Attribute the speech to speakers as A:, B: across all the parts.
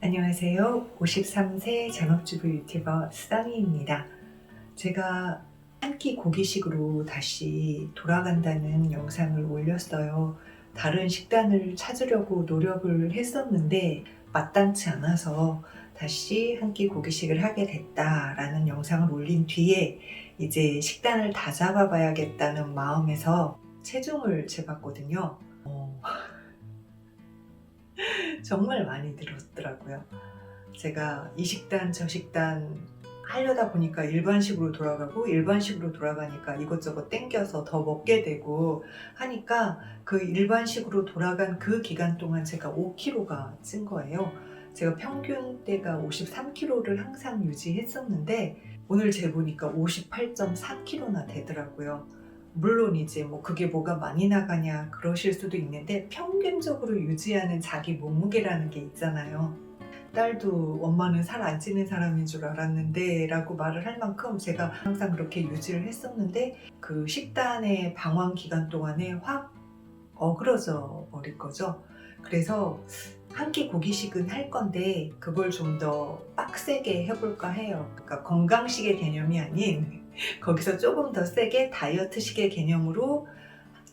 A: 안녕하세요. 53세 전업주부 유튜버 수당이입니다. 제가 한 끼 고기식으로 다시 돌아간다는 영상을 올렸어요. 다른 식단을 찾으려고 노력을 했었는데 마땅치 않아서 다시 한 끼 고기식을 하게 됐다라는 영상을 올린 뒤에 이제 식단을 다 잡아봐야겠다는 마음에서 체중을 재봤거든요. 정말 많이 늘었더라고요. 제가 이 식단 저 식단 하려다 보니까 일반식으로 돌아가고 일반식으로 돌아가니까 이것저것 땡겨서 더 먹게 되고 하니까 그 일반식으로 돌아간 그 기간 동안 제가 5kg가 찐 거예요. 제가 평균대가 53kg를 항상 유지했었는데 오늘 재보니까 58.4kg나 되더라고요. 물론 이제 뭐 그게 뭐가 많이 나가냐 그러실 수도 있는데 평균적으로 유지하는 자기 몸무게라는 게 있잖아요. 딸도 엄마는 살 안 찌는 사람인 줄 알았는데 라고 말을 할 만큼 제가 항상 그렇게 유지를 했었는데 그 식단의 방황 기간 동안에 확 어그러져 버릴 거죠. 그래서 한 끼 고기식은 할 건데 그걸 좀 더 빡세게 해볼까 해요. 그러니까 건강식의 개념이 아닌 거기서 조금 더 세게 다이어트식의 개념으로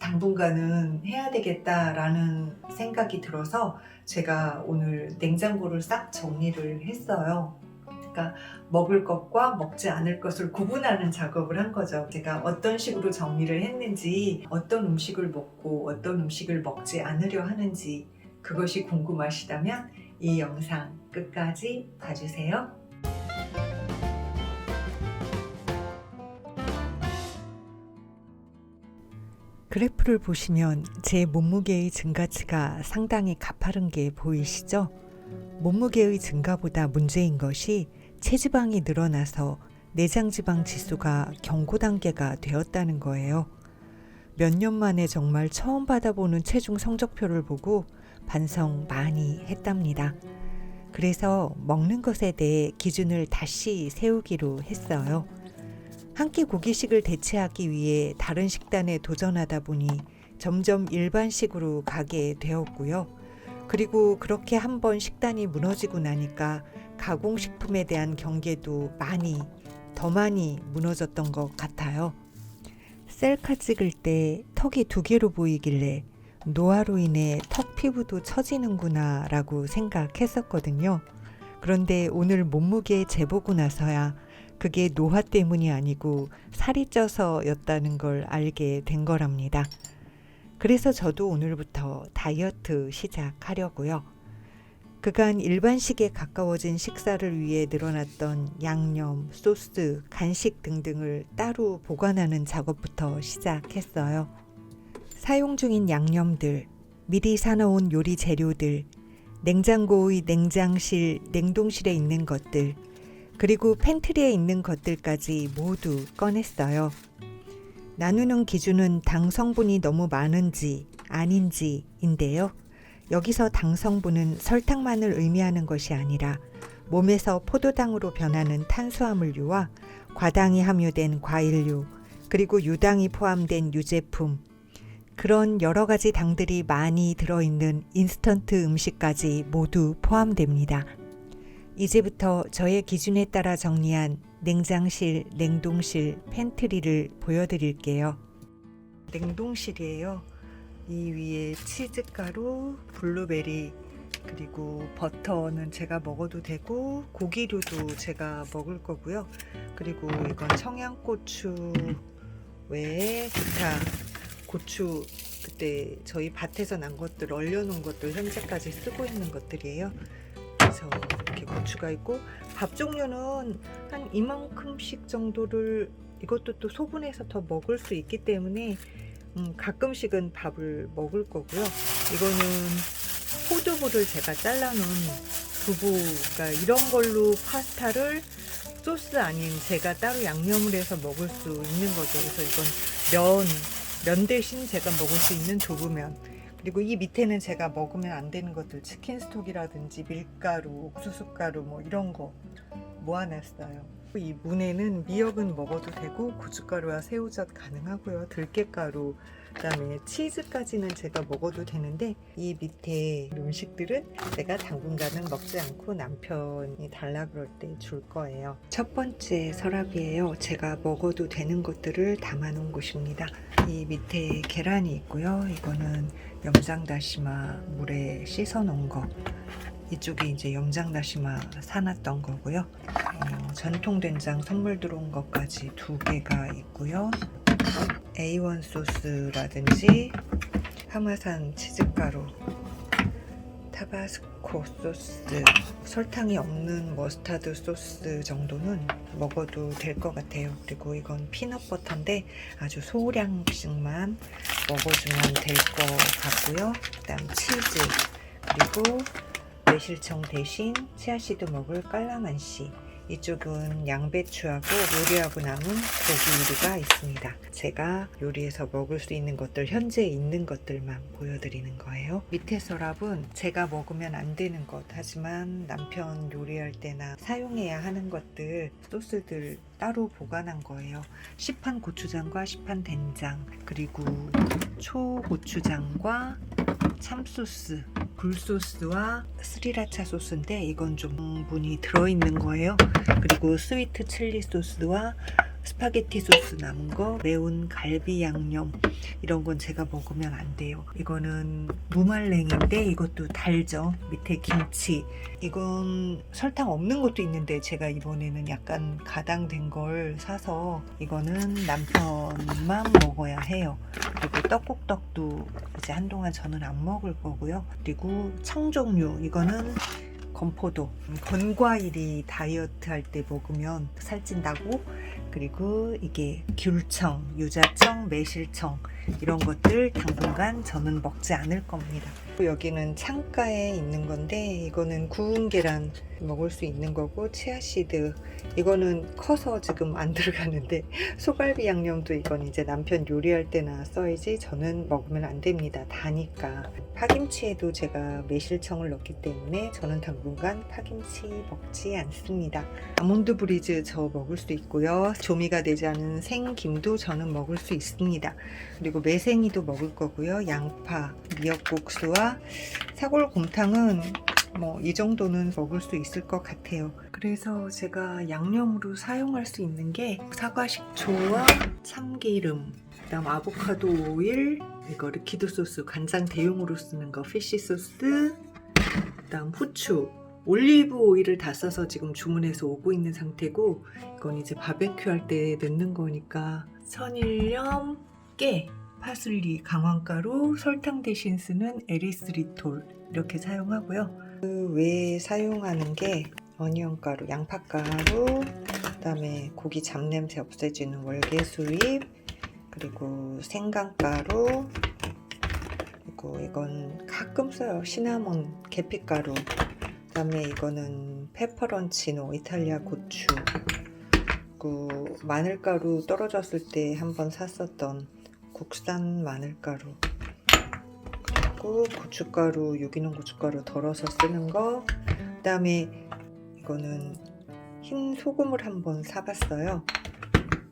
A: 당분간은 해야 되겠다라는 생각이 들어서 제가 오늘 냉장고를 싹 정리를 했어요. 그러니까 먹을 것과 먹지 않을 것을 구분하는 작업을 한 거죠. 제가 어떤 식으로 정리를 했는지, 어떤 음식을 먹고 어떤 음식을 먹지 않으려 하는지 그것이 궁금하시다면 이 영상 끝까지 봐주세요. 그래프를 보시면 제 몸무게의 증가치가 상당히 가파른 게 보이시죠? 몸무게의 증가보다 문제인 것이 체지방이 늘어나서 내장지방 지수가 경고 단계가 되었다는 거예요. 몇 년 만에 정말 처음 받아보는 체중 성적표를 보고 반성 많이 했답니다. 그래서 먹는 것에 대해 기준을 다시 세우기로 했어요. 한 끼 고기식을 대체하기 위해 다른 식단에 도전하다 보니 점점 일반식으로 가게 되었고요. 그리고 그렇게 한번 식단이 무너지고 나니까 가공식품에 대한 경계도 더 많이 무너졌던 것 같아요. 셀카 찍을 때 턱이 2개로 보이길래 노화로 인해 턱 피부도 처지는구나 라고 생각했었거든요. 그런데 오늘 몸무게 재보고 나서야 그게 노화 때문이 아니고 살이 쪄서였다는 걸 알게 된 거랍니다. 그래서 저도 오늘부터 다이어트 시작하려고요. 그간 일반식에 가까워진 식사를 위해 늘어났던 양념, 소스, 간식 등등을 따로 보관하는 작업부터 시작했어요. 사용 중인 양념들, 미리 사놓은 요리 재료들, 냉장고의 냉장실, 냉동실에 있는 것들, 그리고 팬트리에 있는 것들까지 모두 꺼냈어요. 나누는 기준은 당 성분이 너무 많은지 아닌지인데요. 여기서 당 성분은 설탕만을 의미하는 것이 아니라 몸에서 포도당으로 변하는 탄수화물류와 과당이 함유된 과일류, 그리고 유당이 포함된 유제품, 그런 여러 가지 당들이 많이 들어있는 인스턴트 음식까지 모두 포함됩니다. 이제부터 저의 기준에 따라 정리한 냉장실, 냉동실, 팬트리를 보여드릴게요. 냉동실이에요. 이 위에 치즈가루, 블루베리, 그리고 버터는 제가 먹어도 되고 고기류도 제가 먹을 거고요. 그리고 이건 청양고추 외에 기타 고추, 그때 저희 밭에서 난 것들 얼려놓은 것들 현재까지 쓰고 있는 것들이에요. 그래서 이렇게 고추가 있고 밥 종류는 한 이만큼씩 정도를, 이것도 또 소분해서 더 먹을 수 있기 때문에 가끔씩은 밥을 먹을 거고요. 이거는 포두부를 제가 잘라놓은 두부가, 이런 걸로 파스타를 소스 아닌 제가 따로 양념을 해서 먹을 수 있는 거죠. 그래서 이건 면 대신 제가 먹을 수 있는 두부면, 그리고 이 밑에는 제가 먹으면 안 되는 것들, 치킨 스톡이라든지 밀가루, 옥수수가루 뭐 이런 거 모아놨어요. 이 문에는 미역은 먹어도 되고 고춧가루와 새우젓 가능하고요. 들깨가루, 그다음에 치즈까지는 제가 먹어도 되는데 이 밑에 음식들은 제가 당분간은 먹지 않고 남편이 달라 그럴 때 줄 거예요. 첫 번째 서랍이에요. 제가 먹어도 되는 것들을 담아놓은 곳입니다. 이 밑에 계란이 있고요. 이거는 염장다시마 물에 씻어 놓은 거. 이쪽에 이제 염장다시마 사놨던 거고요. 전통 된장 선물 들어온 것까지 2개가 있고요. A1 소스라든지 파마산 치즈가루, 타바스코 소스, 설탕이 없는 머스타드 소스 정도는 먹어도 될 것 같아요. 그리고 이건 피넛버터인데 아주 소량씩만 먹어주면 될 것 같고요. 그다음 치즈, 그리고 매실청 대신 치아씨드 먹을 깔라만시, 이쪽은 양배추하고 요리하고 남은 고기류가 있습니다. 제가 요리해서 먹을 수 있는 것들, 현재 있는 것들만 보여드리는 거예요. 밑에 서랍은 제가 먹으면 안 되는 것, 하지만 남편 요리할 때나 사용해야 하는 것들, 소스들 따로 보관한 거예요. 시판 고추장과 시판 된장, 그리고 초고추장과 참소스, 굴소스와 스리라차 소스인데 이건 좀 분이 들어있는 거예요. 그리고 스위트 칠리 소스와 스파게티 소스 남은 거, 매운 갈비 양념, 이런 건 제가 먹으면 안 돼요. 이거는 무말랭인데 이것도 달죠. 밑에 김치, 이건 설탕 없는 것도 있는데 제가 이번에는 약간 가당된 걸 사서 이거는 남편만 먹어야 해요. 그리고 떡국떡도 이제 한동안 저는 안 먹을 거고요. 그리고 청종류, 이거는 건포도, 건과일이 다이어트 할 때 먹으면 살찐다고. 그리고 이게 귤청, 유자청, 매실청, 이런 것들 당분간 저는 먹지 않을 겁니다. 여기는 창가에 있는 건데 이거는 구운 계란 먹을 수 있는 거고, 치아씨드, 이거는 커서 지금 안 들어가는데, 소갈비 양념도 이건 이제 남편 요리할 때나 써야지 저는 먹으면 안 됩니다. 다니까. 파김치에도 제가 매실청을 넣기 때문에 저는 당분간 파김치 먹지 않습니다. 아몬드 브리즈 저 먹을 수 있고요. 조미가 되지 않은 생김도 저는 먹을 수 있습니다. 그리고 매생이도 먹을 거고요. 양파, 미역국수와 사골곰탕은 뭐 이 정도는 먹을 수 있을 것 같아요. 그래서 제가 양념으로 사용할 수 있는 게 사과 식초와 참기름, 그다음 아보카도 오일, 이거 리퀴드 소스, 간장 대용으로 쓰는 거 피쉬 소스, 그다음 후추, 올리브 오일을 다 써서 지금 주문해서 오고 있는 상태고, 이건 이제 바베큐 할 때 넣는 거니까 천일염, 깨, 파슬리, 강황가루, 설탕 대신 쓰는 에리스리톨 이렇게 사용하고요. 그 외에 사용하는 게 어니언가루, 양파가루, 그다음에 고기 잡냄새 없애주는 월계수잎, 그리고 생강가루, 그리고 이건 가끔 써요. 시나몬, 계피가루, 그다음에 이거는 페퍼론치노, 이탈리아 고추, 그리고 마늘가루 떨어졌을 때 한번 샀었던 국산 마늘가루, 그리고 고춧가루, 유기농 고춧가루 덜어서 쓰는 거, 그다음에 이거는 흰 소금을 한번 사봤어요.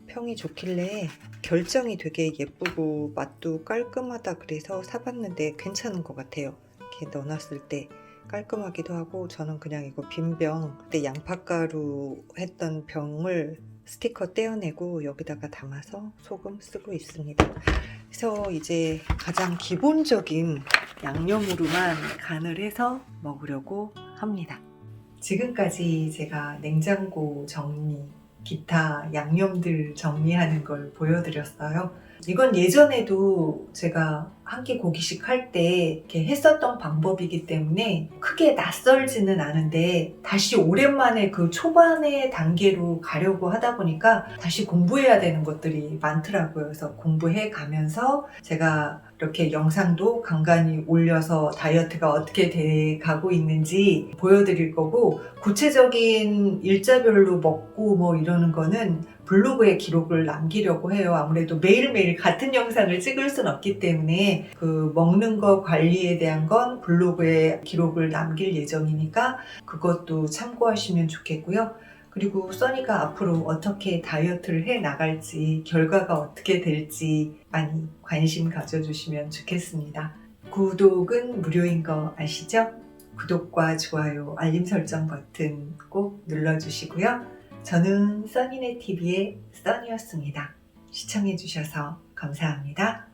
A: 평이 좋길래 결정이 되게 예쁘고 맛도 깔끔하다 그래서 사봤는데 괜찮은 것 같아요. 이렇게 넣어놨을 때 깔끔하기도 하고, 저는 그냥 이거 빈병, 그때 양파가루 했던 병을 스티커 떼어내고 여기다가 담아서 소금 쓰고 있습니다. 그래서 이제 가장 기본적인 양념으로만 간을 해서 먹으려고 합니다. 지금까지 제가 냉장고 정리, 기타 양념들 정리하는 걸 보여드렸어요. 이건 예전에도 제가 한 끼 고기식 할 때 이렇게 했었던 방법이기 때문에 크게 낯설지는 않은데, 다시 오랜만에 그 초반의 단계로 가려고 하다 보니까 다시 공부해야 되는 것들이 많더라고요. 그래서 공부해 가면서 제가 이렇게 영상도 간간히 올려서 다이어트가 어떻게 돼 가고 있는지 보여드릴 거고, 구체적인 일자별로 먹고 뭐 이러는 거는 블로그에 기록을 남기려고 해요. 아무래도 매일매일 같은 영상을 찍을 순 없기 때문에 그 먹는 거 관리에 대한 건 블로그에 기록을 남길 예정이니까 그것도 참고하시면 좋겠고요. 그리고 써니가 앞으로 어떻게 다이어트를 해 나갈지, 결과가 어떻게 될지 많이 관심 가져주시면 좋겠습니다. 구독은 무료인 거 아시죠? 구독과 좋아요, 알림 설정 버튼 꼭 눌러주시고요. 저는 써니네 TV의 써니였습니다. 시청해주셔서 감사합니다.